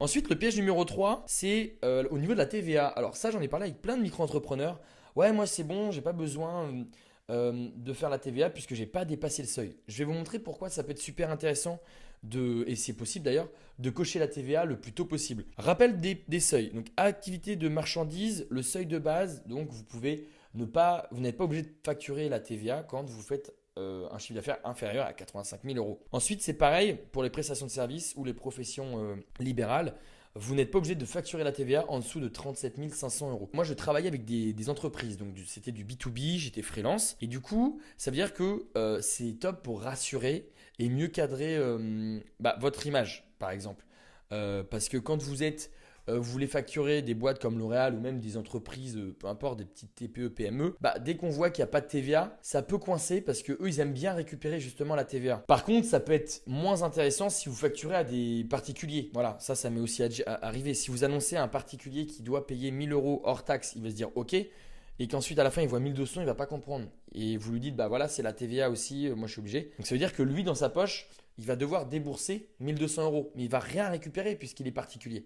Ensuite, le piège numéro 3, c'est au niveau de la TVA. Alors ça, j'en ai parlé avec plein de micro-entrepreneurs. Ouais, moi c'est bon, j'ai pas besoin de faire la TVA puisque j'ai pas dépassé le seuil. Je vais vous montrer pourquoi ça peut être super intéressant et c'est possible d'ailleurs, de cocher la TVA le plus tôt possible. Rappel des seuils. Donc activité de marchandises, le seuil de base, donc vous n'êtes pas obligé de facturer la TVA quand vous faites un chiffre d'affaires inférieur à 85 000 euros. Ensuite, c'est pareil pour les prestations de services ou les professions libérales. Vous n'êtes pas obligé de facturer la TVA en dessous de 37 500 euros. Moi, je travaillais avec des entreprises, donc c'était du B2B, j'étais freelance. Et du coup, ça veut dire que c'est top pour rassurer et mieux cadrer votre image, par exemple. Parce que quand vous voulez facturer des boîtes comme L'Oréal ou même des entreprises, peu importe, des petites TPE, PME, dès qu'on voit qu'il n'y a pas de TVA, ça peut coincer parce que eux, ils aiment bien récupérer justement la TVA. Par contre, ça peut être moins intéressant si vous facturez à des particuliers. Voilà, ça m'est aussi arrivé. Si vous annoncez à un particulier qui doit payer 1000 euros hors taxe, il va se dire OK. Et qu'ensuite à la fin il voit 1200, il va pas comprendre. Et vous lui dites bah voilà c'est la TVA aussi, moi je suis obligé. Donc ça veut dire que lui dans sa poche, il va devoir débourser 1200 euros, mais il va rien récupérer puisqu'il est particulier.